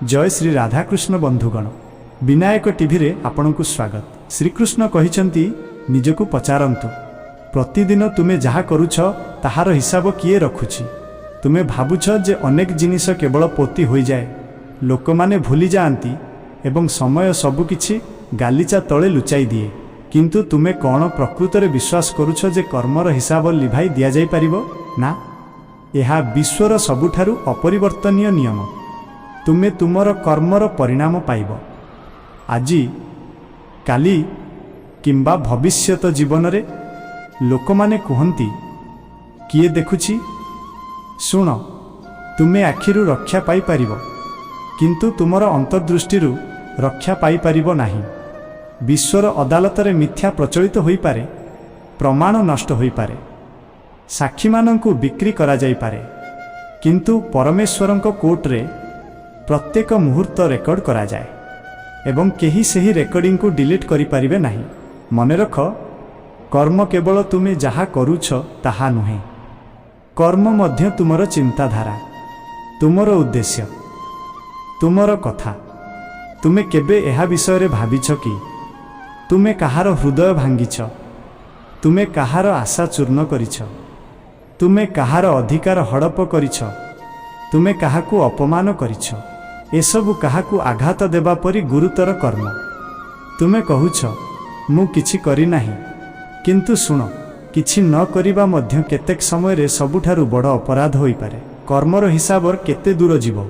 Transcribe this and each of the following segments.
जय श्री राधाकृष्ण बंधुगण विनायक टीवी रे आपनकु स्वागत। श्रीकृष्ण कहिचंती निजकु पचारंतु प्रतिदिन तुमे जहा करूछ ताहार हिसाब किए रखुछि। तुमे भाबुछ जे अनेक जिनिस केवल पोती होई जाए, लोक माने भूली जाआंती एवं समय सबु किछि गालीचा तळे लुचाई दिए, किंतु तुमे कौन प्रकृत रे विश्वास करूछ जे कर्मर हिसाब लिभाई दिया जाई परिबो ना? यह विश्वर सबुठारु अपरिवर्तनीय नियम। तुमे तुमर कर्मर परिणाम पाइब आजी काली किंबा भविष्यत जीवन रे। लोक माने कहंती किए देखुछि सुन, तुमे आखिरु रक्षा पाई परिबो, किंतु तुमर अंतर्दृष्टि रक्षा पाई परिबो नाही। विश्वर अदालत रे मिथ्या प्रचलित होई पारे, प्रमाण नष्ट होई पारे, साक्षी मानंकु बिक्री करा जाई पारे, किंतु परमेश्वरंको कोर्ट रे प्रत्येक मुहूर्त रेकर्ड करा जाए एवं केही सेही रेकर्डिंग को डिलीट करि परिबे नाही। मने रख, कर्म केवल तुमे जहा करूछ ताहा नुहे, कर्म मध्य तुमर चिंताधारा, तुमर उद्देश्य, तुमर कथा। तुमे केबे एहा विषय रे भाबिछ कि तुमे कहार हृदय भांगिछ, तुमे कहार आशा चूर्ण करिछ, तुमे कहार अधिकार हड़प करिछ, तुमे काहाकू अपमान करिछ, एसबु काहाकू आघात देबा परी गुरुतर कर्म। तुमे कहुछ मु किछि करि नाही, किंतु सुन, किछि न करिबा मध्य केतेक समय रे सबुठारु बड़ अपराध होई पारे। कर्मर हिसाबर केते दूर जीव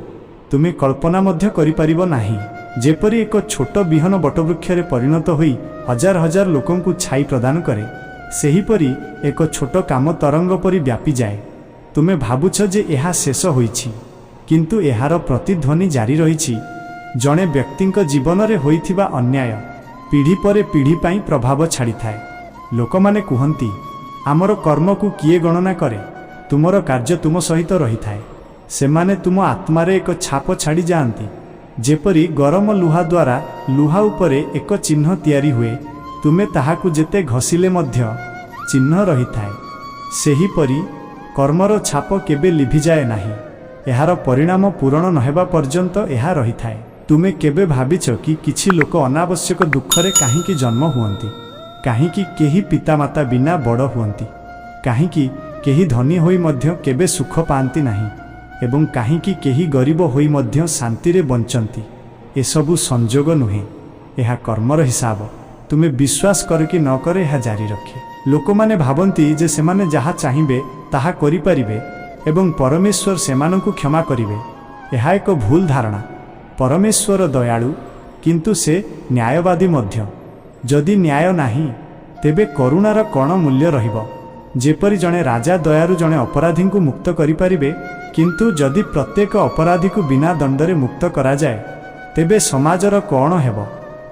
तुमे कल्पना मध्य करि परिबो नाही। जेपरी एक छोट बिहन बटवृक्ष रे परिणत होई हजार हजार लोकंकु छाई प्रदान करे, सेहीपरि एक छोट काम तरंग परि व्यापी जाए। तुमे भाबुछ जे एहा शेष होईछि, किंतु एहार प्रतिध्वनि जारी रहिछि। जणे व्यक्तिंक जीवन रे होइथिबा अन्याय पीढ़ी परे पीढ़ी पाई प्रभाव छाड़ी थाए। लोक माने कुहंती आमर कर्म को किए गणना करे, तुमर कार्य तुम सहित रही थाए। सेमाने तुम आत्मा रे एक छाप छाड़ी जाआंती, जेपरी गरम लुहा द्वारा लुहा उपरे एक चिन्ह तैयारी हुए, तुमे ताहाकु जेते घसिले मध्य चिन्ह रही थाए। सेहीपरि कर्मर छाप केबे लिभि जाए नाही, एहार परिणाम पूरण नहेबा पर्यंत एहा रही थाए। तुमे केबे भाबिछ कि किछि लोक अनावश्यक दुखरे काहींकि जन्म हुअंती, काहींकि केही पितामाता बिना बड़ हुअंती, काहींकि केही धनी होई मध्य केबे सुख पांती नाही, एवं काहींकि केही गरीब होई मध्य शांति रे बंचंती। एसबु संजोग नुहे, एहा कर्मर हिसाब। तुमे विश्वास कर कि न करे एहा जारी रखे। लोक माने भाबंती जे सेमाने जहा चाहिबे ताहा करि परिबे एवं परमेश्वर सेमानंकु क्षमा करिवे। एहा एक भूल धारणा। परमेश्वर दयालु, किंतु से न्यायवादी मध्य। जदि न्याय नाही तेबे करुणार कौन मूल्य रहिबो? जेपरि जणे राजा दयारु जणे अपराधी को मुक्त करि परिबे, किंतु जदि प्रत्येक अपराधी को बिना दंडरे मुक्त करा जाए तेबे समाजर कौन हेबो?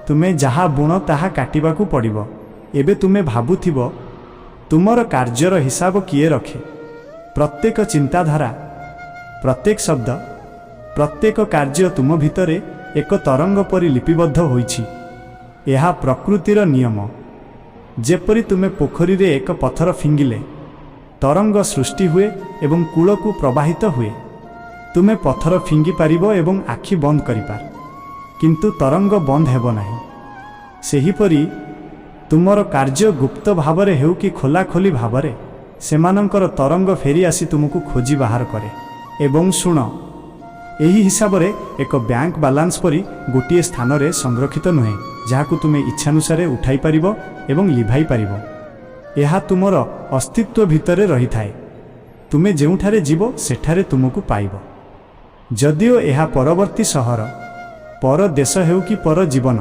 तुमे जहा बुण ताहा काटिबाकू पड़िबो। एबे तुमे भाबुथिबो तुमर कार्यर हिसाब किए रखे? प्रत्येक चिंताधारा, प्रत्येक शब्द, प्रत्येक कार्य तुम भितरे एक तरंग परि लिपिबद्ध होइछि। एहा प्रकृतिर नियम। जेपरि तुमे पोखरी रे एक पत्थर फिंगिले तरंग सृष्टि हुए एवं कूल को प्रवाहित हुए। तुमे पत्थर फिंगी पारिबो एवं आखि बंद करिपार, किंतु तरंग बंद हेबो नाही। सेहीपरि तुमर कार्य गुप्त भावरे हेउ कि खोला खोली भावरे सेमानंकर तरंग फेरी आसी तुमको खोजी बाहर करे। एवं शुण, एही हिसाब रे एक बैंक बालांस परी गोटिए स्थान रे संरक्षित नुहे, जहाकु तुमे इच्छानुसारे उठाई पारिबो एवं लिभाई पारिबो। एहा तुमर अस्तित्व भितरे रही थाए। तुमे जेउठारे जीवो सेठारे तुमको पाइबो। जदिओ एहा परवर्ती सहर, पर देश हेउ कि पर जीवन,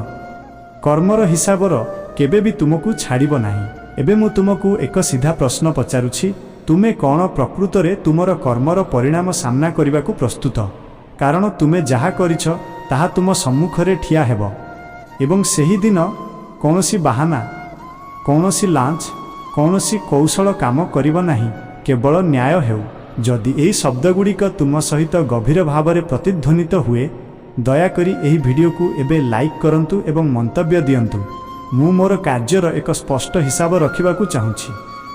कर्मर हिसाबर केबे भी तुमको छाड़िबो नाही। एबे मु तुमको एक सीधा प्रश्न पचारुछि, तुमे कौन प्रकृत रे तुमर कर्मर परिणाम सामना करने को प्रस्तुत? कारण तुमे जहा करिछ ताहा तुम सम्मुख रे ठिया हेबो, एवं सेही दिन कौनसी बाहाना, कौनसी लांच, कौनसी कौशल काम करिबो नाही, केवल न्याय हेउ। जदि एही शब्दगुड़िक तुम सहित गभीर भाव में प्रतिध्वनित हुए, दयाकरी एही वीडियो को एबे लाइक करंतु एवं मंतव्य दियंतु। मु मोर कार्यर एक स्पष्ट हिसाब रखिबाकू चाहूँछि।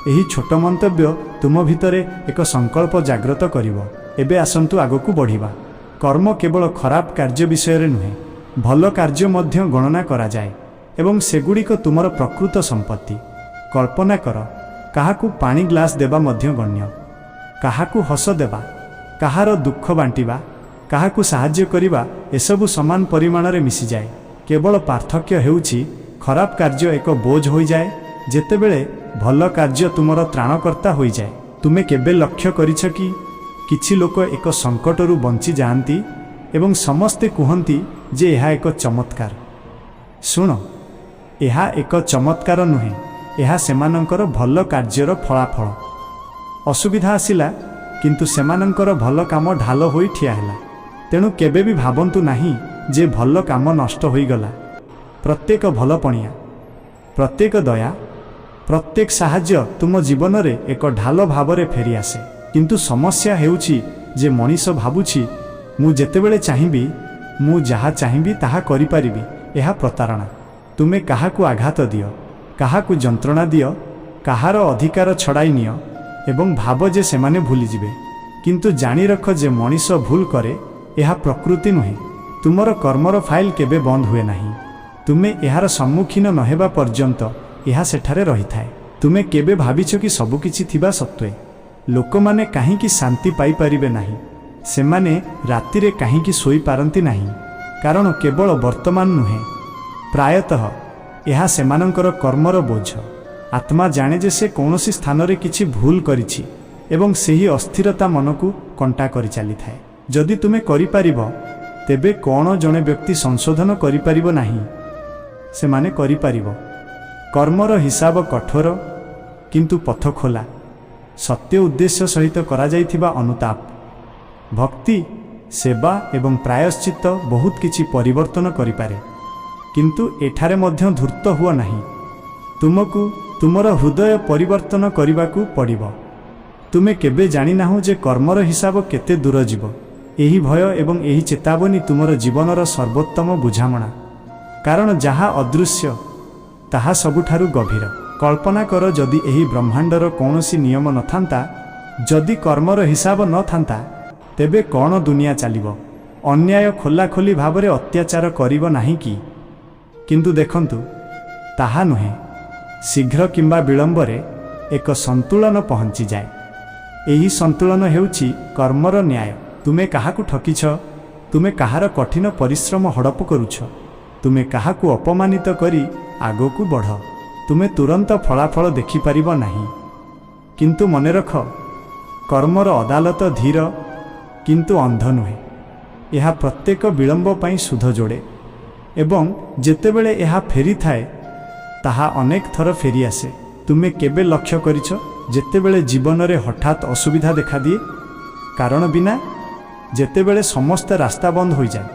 एही छोट मंतव्य तुम भितरे एक संकल्प जाग्रत करिवो। एबे आसंतु आगकू बढ़िबा। କର୍ମ କେବଳ ଖରାପ କାର୍ଯ୍ୟ ବିଷୟରେ ନୁହେଁ, ଭଲ କାର୍ଯ୍ୟ ମଧ୍ୟ ଗଣନା କରାଯାଏ ଏବଂ ସେଗୁଡ଼ିକ ତୁମର ପ୍ରକୃତ ସମ୍ପତ୍ତି। କଳ୍ପନା କର, କାହାକୁ ପାଣି ଗ୍ଲାସ ଦେବା ମଧ୍ୟ ଗଣ୍ୟ, କାହାକୁ ହସ ଦେବା, କାହାର ଦୁଃଖ ବାଣ୍ଟିବା, କାହାକୁ ସାହାଯ୍ୟ କରିବା, ଏସବୁ ସମାନ ପରିମାଣରେ ମିଶିଯାଏ। କେବଳ ପାର୍ଥକ୍ୟ ହେଉଛି ଖରାପ କାର୍ଯ୍ୟ ଏକ ବୋଝ ହୋଇଯାଏ, ଯେତେବେଳେ ଭଲ କାର୍ଯ୍ୟ ତୁମର ତ୍ରାଣକର୍ତ୍ତା ହୋଇଯାଏ। ତୁମେ କେବେ ଲକ୍ଷ୍ୟ କରିଛ କି କିଛି ଲୋକ ଏକ ସଙ୍କଟରୁ ବଞ୍ଚି ଯାଆନ୍ତି ଏବଂ ସମସ୍ତେ କୁହନ୍ତି ଯେ ଏହା ଏକ ଚମତ୍କାର? ଶୁଣ, ଏହା ଏକ ଚମତ୍କାର ନୁହେଁ, ଏହା ସେମାନଙ୍କର ଭଲ କାର୍ଯ୍ୟର ଫଳାଫଳ। ଅସୁବିଧା ଆସିଲା, କିନ୍ତୁ ସେମାନଙ୍କର ଭଲ କାମ ଢାଲ ହୋଇ ଠିଆ ହେଲା। ତେଣୁ କେବେ ବି ଭାବନ୍ତୁ ନାହିଁ ଯେ ଭଲ କାମ ନଷ୍ଟ ହୋଇଗଲା। ପ୍ରତ୍ୟେକ ଭଲ ପଣିଆ, ପ୍ରତ୍ୟେକ ଦୟା, ପ୍ରତ୍ୟେକ ସାହାଯ୍ୟ ତୁମ ଜୀବନରେ ଏକ ଢାଲ ଭାବରେ ଫେରିଆସେ। କିନ୍ତୁ ସମସ୍ୟା ହେଉଛି ଯେ ମଣିଷ ଭାବୁଛି, ମୁଁ ଯେତେବେଳେ ଚାହିଁବି, ମୁଁ ଯାହା ଚାହିଁବି ତାହା କରିପାରିବି। ଏହା ପ୍ରତାରଣା। ତୁମେ କାହାକୁ ଆଘାତ ଦିଅ, କାହାକୁ ଯନ୍ତ୍ରଣା ଦିଅ, କାହାର ଅଧିକାର ଛଡ଼ାଇ ନିଅ ଏବଂ ଭାବ ଯେ ସେମାନେ ଭୁଲିଯିବେ। କିନ୍ତୁ ଜାଣି ରଖ ଯେ ମଣିଷ ଭୁଲ କରେ, ଏହା ପ୍ରକୃତି ନୁହେଁ। ତୁମର କର୍ମର ଫାଇଲ କେବେ ବନ୍ଦ ହୁଏ ନାହିଁ। ତୁମେ ଏହାର ସମ୍ମୁଖୀନ ନ ହେବା ପର୍ଯ୍ୟନ୍ତ ଏହା ସେଠାରେ ରହିଥାଏ। ତୁମେ କେବେ ଭାବିଛ କି ସବୁକିଛି ଥିବା ସତ୍ତ୍ୱେ ଲୋକମାନେ କାହିଁକି ଶାନ୍ତି ପାଇପାରିବେ ନାହିଁ? ସେମାନେ ରାତିରେ କାହିଁକି ଶୋଇପାରନ୍ତି ନାହିଁ? କାରଣ କେବଳ ବର୍ତ୍ତମାନ ନୁହେଁ, ପ୍ରାୟତଃ ଏହା ସେମାନଙ୍କର କର୍ମର ବୋଝ। ଆତ୍ମା ଜାଣେ ଯେ ସେ କୌଣସି ସ୍ଥାନରେ କିଛି ଭୁଲ କରିଛି ଏବଂ ସେହି ଅସ୍ଥିରତା ମନକୁ କଣ୍ଟା କରି ଚାଲିଥାଏ। ଯଦି ତୁମେ କରିପାରିବ, ତେବେ କ'ଣ ଜଣେ ବ୍ୟକ୍ତି ସଂଶୋଧନ କରିପାରିବ ନାହିଁ? ସେମାନେ କରିପାରିବ। କର୍ମର ହିସାବ କଠୋର, କିନ୍ତୁ ପଥ ଖୋଲା। ସତ୍ୟ ଉଦ୍ଦେଶ୍ୟ ସହିତ କରାଯାଇଥିବା ଅନୁତାପ, ଭକ୍ତି, ସେବା ଏବଂ ପ୍ରାୟଶ୍ଚିତ୍ତ ବହୁତ କିଛି ପରିବର୍ତ୍ତନ କରିପାରେ। କିନ୍ତୁ ଏଠାରେ ମଧ୍ୟ ଧୂର୍ତ୍ତ ହୁଅ ନାହିଁ। ତୁମକୁ ତୁମର ହୃଦୟ ପରିବର୍ତ୍ତନ କରିବାକୁ ପଡ଼ିବ। ତୁମେ କେବେ ଜାଣିନାହୁଁ ଯେ କର୍ମର ହିସାବ କେତେ ଦୂର ଯିବ। ଏହି ଭୟ ଏବଂ ଏହି ଚେତାବନୀ ତୁମର ଜୀବନର ସର୍ବୋତ୍ତମ ବୁଝାମଣା। କାରଣ ଯାହା ଅଦୃଶ୍ୟ ତାହା ସବୁଠାରୁ ଗଭୀର। କଳ୍ପନା କର, ଯଦି ଏହି ବ୍ରହ୍ମାଣ୍ଡର କୌଣସି ନିୟମ ନଥାନ୍ତା, ଯଦି କର୍ମର ହିସାବ ନଥାନ୍ତା, ତେବେ କ'ଣ ଦୁନିଆ ଚାଲିବ? ଅନ୍ୟାୟ ଖୋଲାଖୋଲି ଭାବରେ ଅତ୍ୟାଚାର କରିବ ନାହିଁ କି? କିନ୍ତୁ ଦେଖନ୍ତୁ, ତାହା ନୁହେଁ। ଶୀଘ୍ର କିମ୍ବା ବିଳମ୍ବରେ ଏକ ସନ୍ତୁଳନ ପହଞ୍ଚିଯାଏ। ଏହି ସନ୍ତୁଳନ ହେଉଛି କର୍ମର ନ୍ୟାୟ। ତୁମେ କାହାକୁ ଠକିଛ? ତୁମେ କାହାର କଠିନ ପରିଶ୍ରମ ହଡ଼ପ କରୁଛ? ତୁମେ କାହାକୁ ଅପମାନିତ କରି ଆଗକୁ ବଢ଼? ତୁମେ ତୁରନ୍ତ ଫଳାଫଳ ଦେଖିପାରିବ ନାହିଁ। କିନ୍ତୁ ମନେ ରଖ, କର୍ମର ଅଦାଲତ ଧୀର କିନ୍ତୁ ଅନ୍ଧ ନୁହେଁ। ଏହା ପ୍ରତ୍ୟେକ ବିଳମ୍ବ ପାଇଁ ସୁଧ ଯୋଡ଼େ ଏବଂ ଯେତେବେଳେ ଏହା ଫେରିଥାଏ, ତାହା ଅନେକ ଥର ଫେରିଆସେ। ତୁମେ କେବେ ଲକ୍ଷ୍ୟ କରିଛ ଯେତେବେଳେ ଜୀବନରେ ହଠାତ୍ ଅସୁବିଧା ଦେଖାଦିଏ? କାରଣ ବିନା ଯେତେବେଳେ ସମସ୍ତ ରାସ୍ତା ବନ୍ଦ ହୋଇଯାଏ,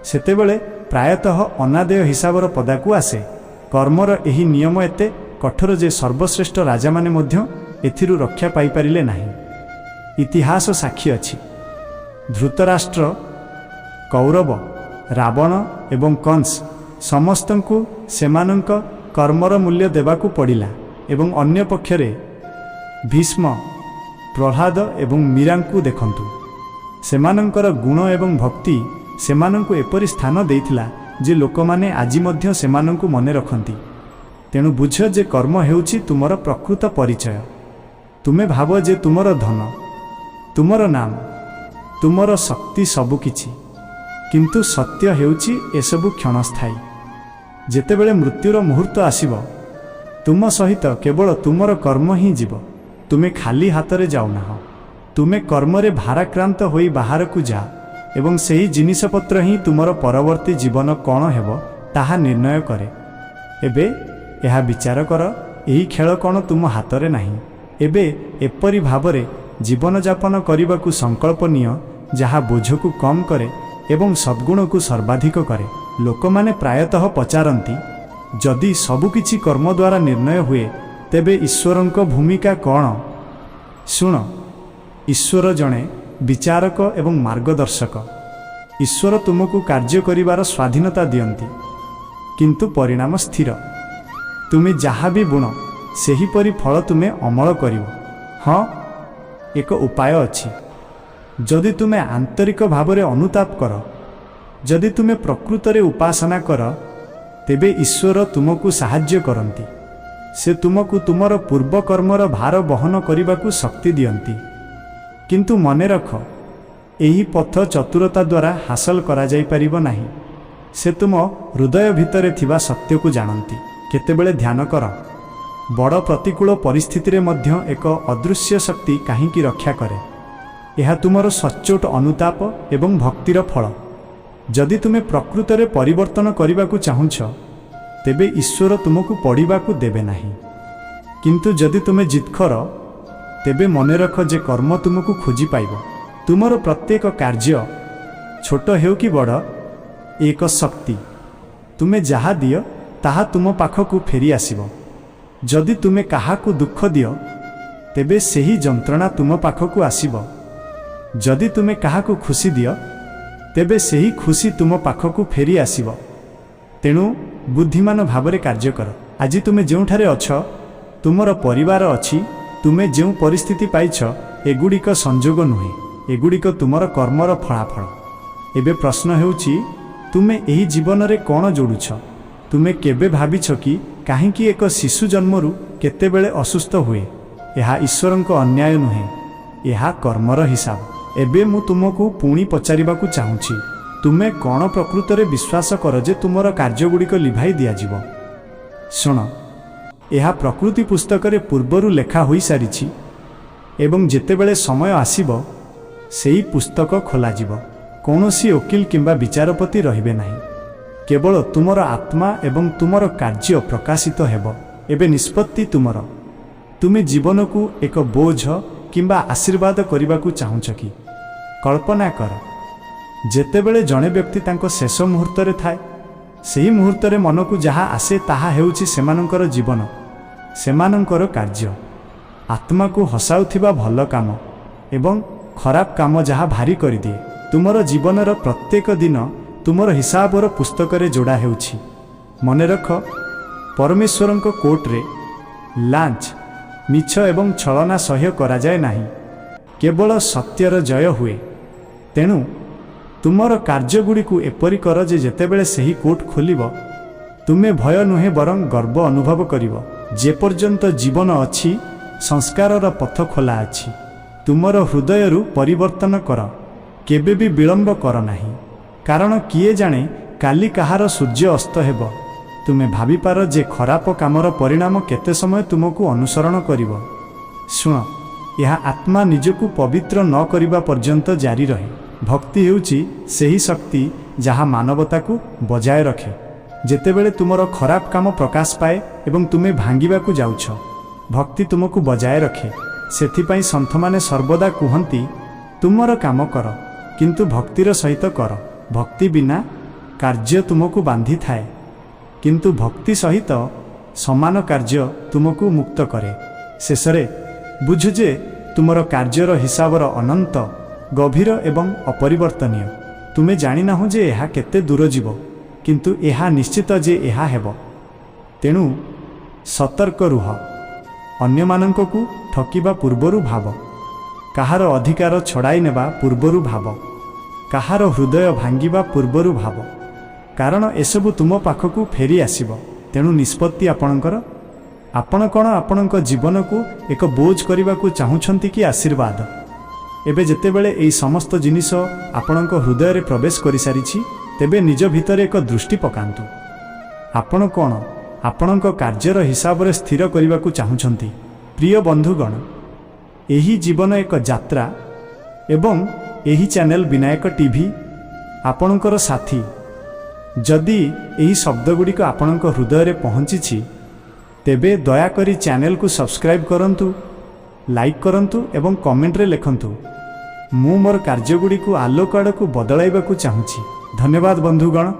ସେତେବେଳେ ପ୍ରାୟତଃ ଅନାଦେୟ ହିସାବର ପଦାକୁ ଆସେ। କର୍ମର ଏହି ନିୟମ ଏତେ କଠୋର ଯେ ସର୍ବଶ୍ରେଷ୍ଠ ରାଜାମାନେ ମଧ୍ୟ ଏଥିରୁ ରକ୍ଷା ପାଇପାରିଲେ ନାହିଁ। ଇତିହାସ ସାକ୍ଷୀ ଅଛି। ଧୃତରାଷ୍ଟ୍ର, କୌରବ, ରାବଣ ଏବଂ କଂସ ସମସ୍ତଙ୍କୁ ସେମାନଙ୍କ କର୍ମର ମୂଲ୍ୟ ଦେବାକୁ ପଡ଼ିଲା ଏବଂ ଅନ୍ୟ ପକ୍ଷରେ ଭୀଷ୍ମ, ପ୍ରହ୍ଲାଦ ଏବଂ ମୀରାଙ୍କୁ ଦେଖନ୍ତୁ। ସେମାନଙ୍କର ଗୁଣ ଏବଂ ଭକ୍ତି ସେମାନଙ୍କୁ ଏପରି ସ୍ଥାନ ଦେଇଥିଲା ଯେ ଲୋକମାନେ ଆଜି ମଧ୍ୟ ସେମାନଙ୍କୁ ମନେ ରଖନ୍ତି। ତେଣୁ ବୁଝ ଯେ କର୍ମ ହେଉଛି ତୁମର ପ୍ରକୃତ ପରିଚୟ। ତୁମେ ଭାବ ଯେ ତୁମର ଧନ, ତୁମର ନାମ, ତୁମର ଶକ୍ତି ସବୁକିଛି, କିନ୍ତୁ ସତ୍ୟ ହେଉଛି ଏସବୁ କ୍ଷଣସ୍ଥାୟୀ। ଯେତେବେଳେ ମୃତ୍ୟୁର ମୁହୂର୍ତ୍ତ ଆସିବ, ତୁମ ସହିତ କେବଳ ତୁମର କର୍ମ ହିଁ ଯିବ। ତୁମେ ଖାଲି ହାତରେ ଯାଉନାହଁ। ତୁମେ କର୍ମରେ ଭାରାକ୍ରାନ୍ତ ହୋଇ ବାହାରକୁ ଯାଅ ଏବଂ ସେହି ଜିନିଷପତ୍ର ହିଁ ତୁମର ପରବର୍ତ୍ତୀ ଜୀବନ କ'ଣ ହେବ ତାହା ନିର୍ଣ୍ଣୟ କରେ। ଏବେ ଏହା ବିଚାର କର, ଏହି ଖେଳ କ'ଣ ତୁମ ହାତରେ ନାହିଁ? ଏବେ ଏପରି ଭାବରେ ଜୀବନଯାପନ କରିବାକୁ ସଂକଳ୍ପ ନିଅ ଯାହା ବୋଝକୁ କମ୍ କରେ ଏବଂ ସଦ୍ଗୁଣକୁ ସର୍ବାଧିକ କରେ। ଲୋକମାନେ ପ୍ରାୟତଃ ପଚାରନ୍ତି, ଯଦି ସବୁକିଛି କର୍ମ ଦ୍ୱାରା ନିର୍ଣ୍ଣୟ ହୁଏ, ତେବେ ଈଶ୍ୱରଙ୍କ ଭୂମିକା କ'ଣ? ଶୁଣ, ଈଶ୍ୱର ଜଣେ ବିଚାରକ ଏବଂ ମାର୍ଗଦର୍ଶକ। ଈଶ୍ୱର ତୁମକୁ କାର୍ଯ୍ୟ କରିବାର ସ୍ୱାଧୀନତା ଦିଅନ୍ତି, କିନ୍ତୁ ପରିଣାମ ସ୍ଥିର। ତୁମେ ଯାହା ବି ବୁଣ, ସେହିପରି ଫଳ ତୁମେ ଅମଳ କରିବ। ହଁ, ଏକ ଉପାୟ ଅଛି। जदि तुमे आंतरिक भावरे अनुताप कर, जदि तुमे प्रकृतरे उपासना कर, तेबे ईश्वर तुमको साहाय्य करंती। से तुमको तुमर पूर्व कर्मर भार बहन करने शक्ति दियंती। किंतु मने रख, एही पथ चतुरता द्वारा हासिल करा जाई परिबो नाही। से तुम हृदय भितरे थिबा सत्य को जानती। केतेबेले ध्यान कर, बड़ प्रतिकूल परिस्थिति रे मध्य एक अदृश्य शक्ति काहींकी रक्षा करे। यह तुमर सच्चोट अनुताप एवं भक्तिर फल। जदि तुमे प्रकृतरे परिवर्तन करने को चाहुछ, तेबे ईश्वर तुमको पढ़ा देबे नाही। किंतु जदि तुमे जितखर, तेबे मने रख जे कर्म तुमको खोजी पाइब। तुमर प्रत्येक कार्य छोट हेउ कि बड़, एक शक्ति। तुमे जहा दियो ताहा तुम पाखकु फेरी आसीबो। जदि तुमे काहाकु दुख दियो, तेबे सेही जंत्रणा तुम पाखकु आसीबो। जदि तुमे काहाकु खुशी दियो, तेबे सेही खुशी तुम पाखकु फेरी आसीबो। तेणु बुद्धिमान भावरे कार्य कर। आज तुमे जोंठारे अछ, तुमर परिवार अछि, तुमे जो परिस्थिति पाइछ, एगुड़िक संजोग नुहे, एगुड़िक तुमर कर्मर फलाफल। एबे प्रश्न हेउछि, तुमे एही जीवन रे कोन जोडुछ? तुमे केबे भाबिछ कि काहींकी एक शिशु जन्मरू केतेबेले असुस्थ हुए? यह ईश्वरंक अन्याय नुहे, यह कर्मर हिसाब। एबे मु तुमको पुणी पचारिबाकु चाहुछि, तुमे कोन प्रकृतरे विश्वास कर जे तुमर कार्यगुड़िक लिभाई दियाजिबो? शुण, यह प्रकृति पुस्तक रे पूर्वरु लेखा होई सारिछि एवं जेतेबेले समय आसीबो सेही पुस्तक खोलाजिबो। कौनसी वकील किंबा विचारपति रहिबे नाही। केवल तुमर आत्मा एवं तुमर कार्य प्रकाशित हेबो। एबे निष्पत्ति तुमर। तुमे जीवन को एक बोझ किंबा आशीर्वाद करने चाहुछ कि? कल्पना कर, जेतेबेले जणे व्यक्ति तांको शेष मुहूर्त रे थाए, सेही मुहूर्त रे मन को जहा आसे ताहा हेउछि सेमानंकर जीवन, सेमानंकर कार्य। आत्मा को हसाउथिबा भल काम एवं खराब काम जहा भारी कर दिए। तुमर जीवनर प्रत्येक दिन तुमर हिसाबर पुस्तक रे जोड़ा हेउछि। मने रख, परमेश्वरंक कोर्ट रे लांच, मिछ एवं छलना सह्य करा जाए नाही, केवल सत्यर जय हुए। तेणु तुमर कार्यगुड़ी को एपरि कर जे जेतेबेले सेही कोर्ट खोलिबो, तुमे भय नुहे बरं गर्व अनुभव करिवो। जे पर्यंत जीवन अछि, संस्कारर पथ खोला अछि। तुमर हृदयरु परिवर्तन कर, केबे भी विलंब कर नाही। कारण किए जाने काली कहार सूर्य अस्त हेबो। तुमे भावी पार जे खराप कामर परिणाम केते समय तुमको अनुसरण करिवो। शुण, यह आत्मा निजको पवित्र न करिबा पर्यंत जारी रहे। भक्ति हेउछि सेही शक्ति जहा मानवता को बजाय रखे। जेतेबेले तुमर खराब काम प्रकाश पाए एवं तुमे भांगिबा को जाउछ, भक्ति तुमको बजाय रखे। सेथिपाई संत माने सर्वदा कुहंती, तुमर काम कर किंतु भक्तिर सहित कर। भक्ति बिना कार्य तुमको बांधी थाए, किंतु भक्ति सहित समान कार्य तुमको मुक्त करे। शेषरे बुझ जे तुमर कार्यर हिसाबर अनंत, गभीर एवं अपरिवर्तनीय। तुमे जानि नाहु जे एहा केते दूर जीव, किंतु एहा निश्चित जे एहा हेबो। तेणु सतर्क रुह। अन्य माननको को ठकिबा पूर्वरु भाव, काहार अधिकार छड़ाई नेबा पूर्वरु भाव, काहार हृदय भांगिबा पूर्वरु भाव। कारण एसबु तुम पाखकु फेरी आसीबो। तेणु निष्पत्ति आपणकर। आपण कौन आपणक जीवन को एक बोझ करने को चाहूँगी कि आशीर्वाद? एबे जेतेबेले एई समस्त जिनिस आपणक हृदय रे प्रवेश करि सारिछि, तेबे निज भितर एक दृष्टि पकांतु। आपण कौन आपणक कार्यर हिसाब रे स्थिर करने को चाहूँगी? प्रिय बंधुगण, एही जीवन एक यात्रा एवं एही चैनल विनायक टीवी आपणकर साथी। जदि एही शब्दगुड़िक आपणक हृदय रे पहुँची, तेबे दयाकरी चैनल को सब्सक्राइब करंतु, लाइक करंतु एवं कमेंट रे लिखंतु। मु मोर कार्यगुड़ी को आलोक आड़ को बदलाइबा को चाहूँगी। धन्यवाद बंधुगण।